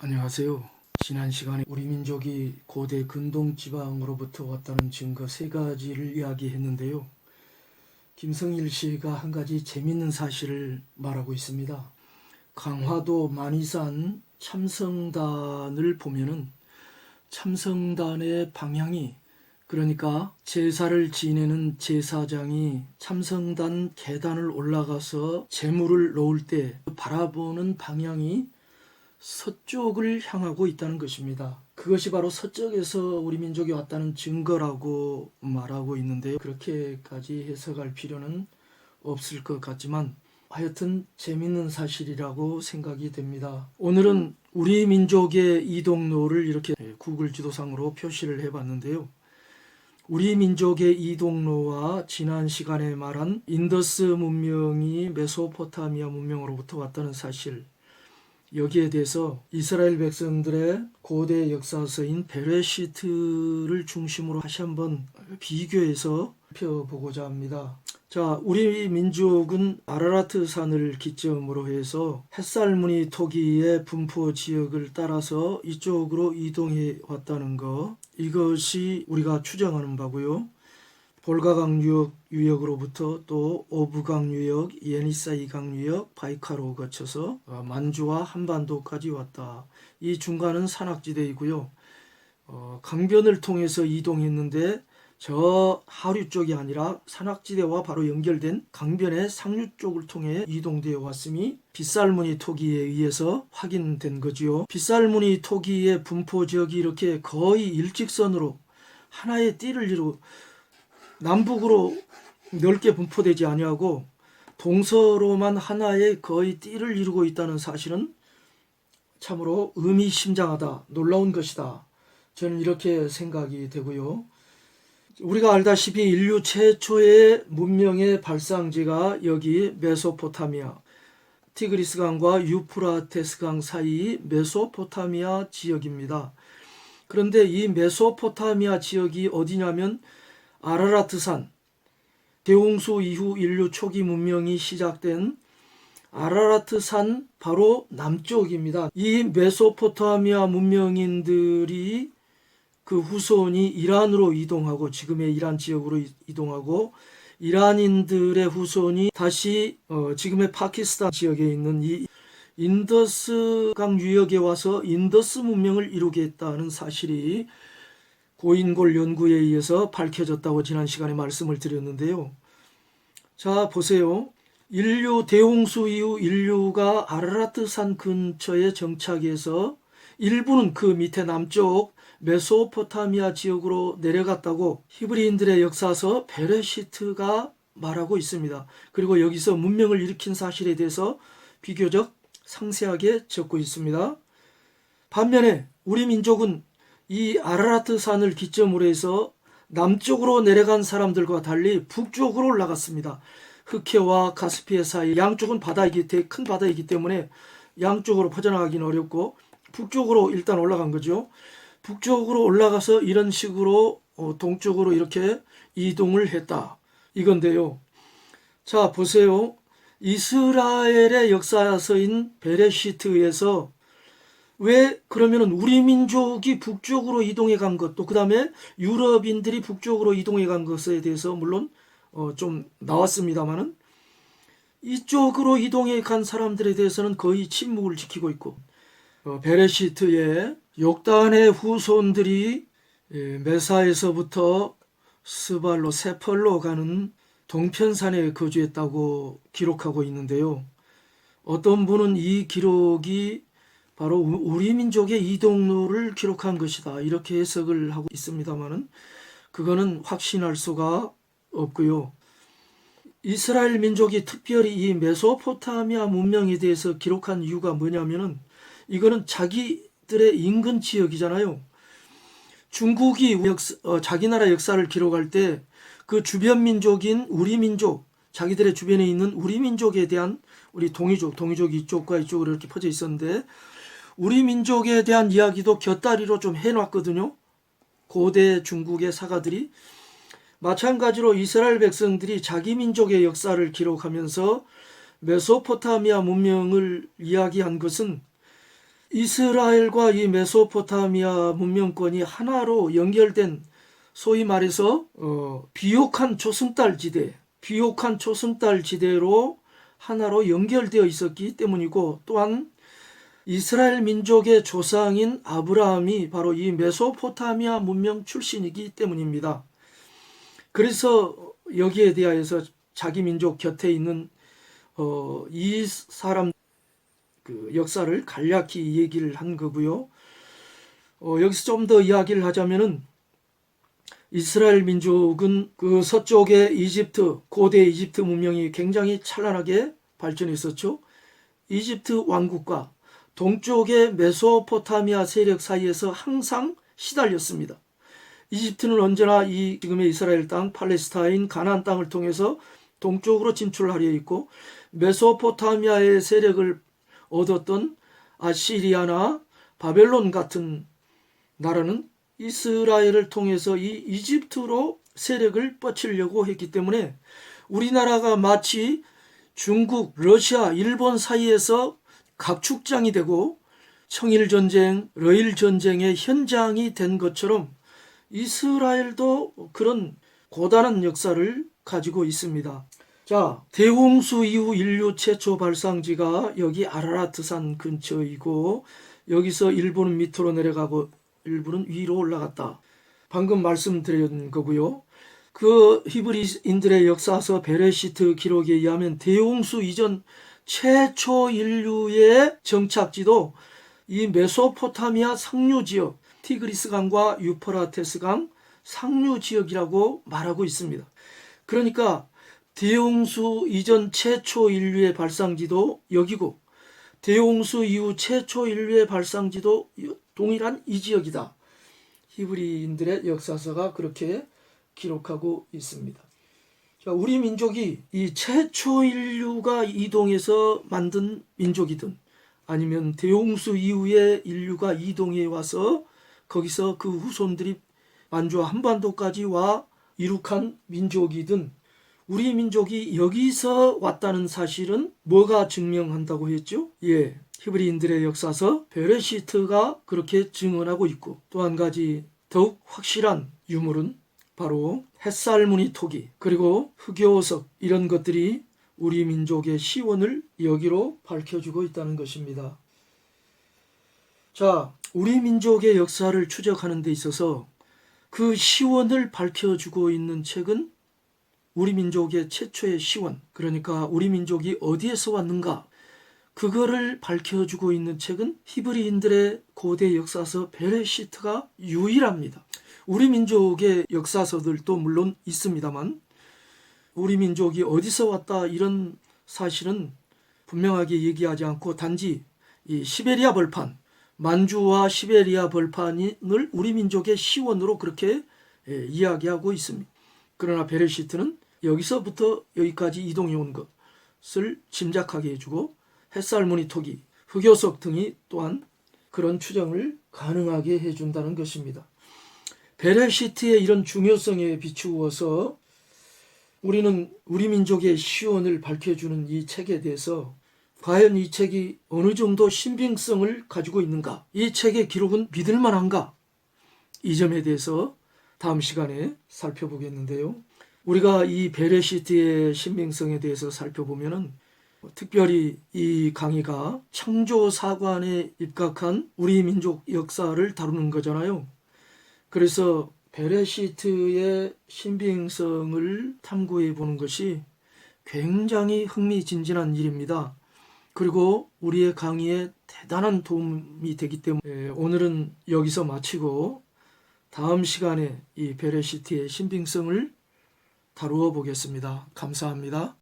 안녕하세요. 지난 시간에 우리 민족이 고대 근동지방으로부터 왔다는 증거 세 가지를 이야기했는데요. 김성일 씨가 한 가지 재밌는 사실을 말하고 있습니다. 강화도 만이산 참성단을 보면은 참성단의 방향이, 그러니까 제사를 지내는 제사장이 참성단 계단을 올라가서 제물을 놓을 때 바라보는 방향이 서쪽을 향하고 있다는 것입니다. 그것이 바로 서쪽에서 우리 민족이 왔다는 증거라고 말하고 있는데요. 그렇게까지 해석할 필요는 없을 것 같지만 하여튼 재밌는 사실이라고 생각이 됩니다. 오늘은 우리 민족의 이동로를 이렇게 구글 지도상으로 표시를 해봤는데요. 우리 민족의 이동로와 지난 시간에 말한 인더스 문명이 메소포타미아 문명으로부터 왔다는 사실, 여기에 대해서 이스라엘 백성들의 고대 역사서인 베레시트를 중심으로 다시 한번 비교해서 살펴보고자 합니다. 자, 우리 민족은 아라라트 산을 기점으로 해서 햇살무늬 토기의 분포 지역을 따라서 이쪽으로 이동해 왔다는 것, 이것이 우리가 추정하는 바고요. 볼가강 유역으로부터 또 오브강 유역, 예니사이강 유역, 바이카로 거쳐서 만주와 한반도까지 왔다. 이 중간은 산악지대이고요. 강변을 통해서 이동했는데 저 하류 쪽이 아니라 산악지대와 바로 연결된 강변의 상류 쪽을 통해 이동되어 왔음이 빗살무늬 토기에 의해서 확인된 거지요. 빗살무늬 토기의 분포 지역이 이렇게 거의 일직선으로 하나의 띠를 이루고 남북으로 넓게 분포되지 아니하고 동서로만 하나의 거의 띠를 이루고 있다는 사실은 참으로 의미심장하다, 놀라운 것이다. 저는 이렇게 생각이 되고요. 우리가 알다시피 인류 최초의 문명의 발상지가 여기 메소포타미아, 티그리스강과 유프라테스강 사이 메소포타미아 지역입니다. 그런데 이 메소포타미아 지역이 어디냐면 아라라트산, 대홍수 이후 인류 초기 문명이 시작된 아라라트산 바로 남쪽입니다. 이 메소포타미아 문명인들이 그 후손이 이란으로 이동하고 지금의 이란 지역으로 이동하고 이란인들의 후손이 다시 지금의 파키스탄 지역에 있는 이 인더스강 유역에 와서 인더스 문명을 이루게 했다는 사실이 고인골 연구에 의해서 밝혀졌다고 지난 시간에 말씀을 드렸는데요. 자, 보세요. 인류 대홍수 이후 인류가 아라라트산 근처에 정착해서 일부는 그 밑에 남쪽 메소포타미아 지역으로 내려갔다고 히브리인들의 역사서 베레시트가 말하고 있습니다. 그리고 여기서 문명을 일으킨 사실에 대해서 비교적 상세하게 적고 있습니다. 반면에 우리 민족은 이 아라라트 산을 기점으로 해서 남쪽으로 내려간 사람들과 달리 북쪽으로 올라갔습니다. 흑해와 카스피해 사이 양쪽은 큰 바다이기 때문에 양쪽으로 퍼져나가기는 어렵고 북쪽으로 일단 올라간 거죠. 북쪽으로 올라가서 이런 식으로 동쪽으로 이렇게 이동을 했다. 이건데요. 자, 보세요. 이스라엘의 역사서인 베레시트에서 왜 그러면은 우리 민족이 북쪽으로 이동해 간 것, 또 그 다음에 유럽인들이 북쪽으로 이동해 간 것에 대해서 물론 좀 나왔습니다만은 이쪽으로 이동해 간 사람들에 대해서는 거의 침묵을 지키고 있고, 베레시트의 욕단의 후손들이 메사에서부터 스발로 세펄로 가는 동편산에 거주했다고 기록하고 있는데요. 어떤 분은 이 기록이 바로 우리 민족의 이동로를 기록한 것이다, 이렇게 해석을 하고 있습니다만은 그거는 확신할 수가 없고요. 이스라엘 민족이 특별히 이 메소포타미아 문명에 대해서 기록한 이유가 뭐냐면은 이거는 자기들의 인근 지역이잖아요. 중국이 자기 나라 역사를 기록할 때 그 주변 민족인 우리 민족, 자기들의 주변에 있는 우리 민족에 대한, 우리 동이족이 이쪽과 이쪽으로 이렇게 퍼져 있었는데 우리 민족에 대한 이야기도 곁다리로 좀 해놨거든요. 고대 중국의 사가들이. 마찬가지로 이스라엘 백성들이 자기 민족의 역사를 기록하면서 메소포타미아 문명을 이야기한 것은 이스라엘과 이 메소포타미아 문명권이 하나로 연결된, 소위 말해서 비옥한 초승달 지대로 하나로 연결되어 있었기 때문이고, 또한 이스라엘 민족의 조상인 아브라함이 바로 이 메소포타미아 문명 출신이기 때문입니다. 그래서 여기에 대하여서 자기 민족 곁에 있는 이 사람 그 역사를 간략히 얘기를 한 거고요. 여기서 좀 더 이야기를 하자면은, 이스라엘 민족은 그 서쪽의 이집트, 고대 이집트 문명이 굉장히 찬란하게 발전했었죠. 이집트 왕국과 동쪽의 메소포타미아 세력 사이에서 항상 시달렸습니다. 이집트는 언제나 이 지금의 이스라엘 땅, 팔레스타인, 가나안 땅을 통해서 동쪽으로 진출하려 했고, 메소포타미아의 세력을 얻었던 아시리아나 바벨론 같은 나라는 이스라엘을 통해서 이 이집트로 세력을 뻗치려고 했기 때문에, 우리나라가 마치 중국, 러시아, 일본 사이에서 각축장이 되고 청일전쟁, 러일전쟁의 현장이 된 것처럼 이스라엘도 그런 고단한 역사를 가지고 있습니다. 자, 대홍수 이후 인류 최초 발상지가 여기 아라라트산 근처이고, 여기서 일부는 밑으로 내려가고 일부는 위로 올라갔다. 방금 말씀드린 거고요. 그 히브리인들의 역사서 베레시트 기록에 의하면 대홍수 이전 최초 인류의 정착지도 이 메소포타미아 상류 지역, 티그리스 강과 유프라테스 강 상류 지역이라고 말하고 있습니다. 그러니까 대홍수 이전 최초 인류의 발상지도 여기고, 대홍수 이후 최초 인류의 발상지도 동일한 이 지역이다. 히브리인들의 역사서가 그렇게 기록하고 있습니다. 자, 우리 민족이 이 최초 인류가 이동해서 만든 민족이든, 아니면 대홍수 이후에 인류가 이동해 와서 거기서 그 후손들이 만주와 한반도까지 와 이룩한 민족이든, 우리 민족이 여기서 왔다는 사실은 뭐가 증명한다고 했죠? 히브리인들의 역사서 베레시트가 그렇게 증언하고 있고, 또 한 가지 더욱 확실한 유물은 바로 햇살무늬 토기, 그리고 흑요석, 이런 것들이 우리 민족의 시원을 여기로 밝혀주고 있다는 것입니다. 자, 우리 민족의 역사를 추적하는 데 있어서 그 시원을 밝혀주고 있는 책은 우리 민족의 최초의 시원, 그러니까 우리 민족이 어디에서 왔는가, 그거를 밝혀주고 있는 책은 히브리인들의 고대 역사서 베레시트가 유일합니다. 우리 민족의 역사서들도 물론 있습니다만, 우리 민족이 어디서 왔다 이런 사실은 분명하게 얘기하지 않고, 단지 이 시베리아 벌판, 만주와 시베리아 벌판을 우리 민족의 시원으로 그렇게 이야기하고 있습니다. 그러나 베레시트는 여기서부터 여기까지 이동해 온 것을 짐작하게 해주고, 햇살무늬 토기, 흑요석 등이 또한 그런 추정을 가능하게 해준다는 것입니다. 베레시트의 이런 중요성에 비추어서 우리는 우리 민족의 시원을 밝혀주는 이 책에 대해서 과연 이 책이 어느 정도 신빙성을 가지고 있는가, 이 책의 기록은 믿을 만한가, 이 점에 대해서 다음 시간에 살펴보겠는데요. 우리가 이 베레시트의 신빙성에 대해서 살펴보면은, 특별히 이 강의가 창조사관에 입각한 우리 민족 역사를 다루는 거잖아요. 그래서 베레시트의 신빙성을 탐구해 보는 것이 굉장히 흥미진진한 일입니다. 그리고 우리의 강의에 대단한 도움이 되기 때문에 오늘은 여기서 마치고 다음 시간에 이 베레시트의 신빙성을 다루어 보겠습니다. 감사합니다.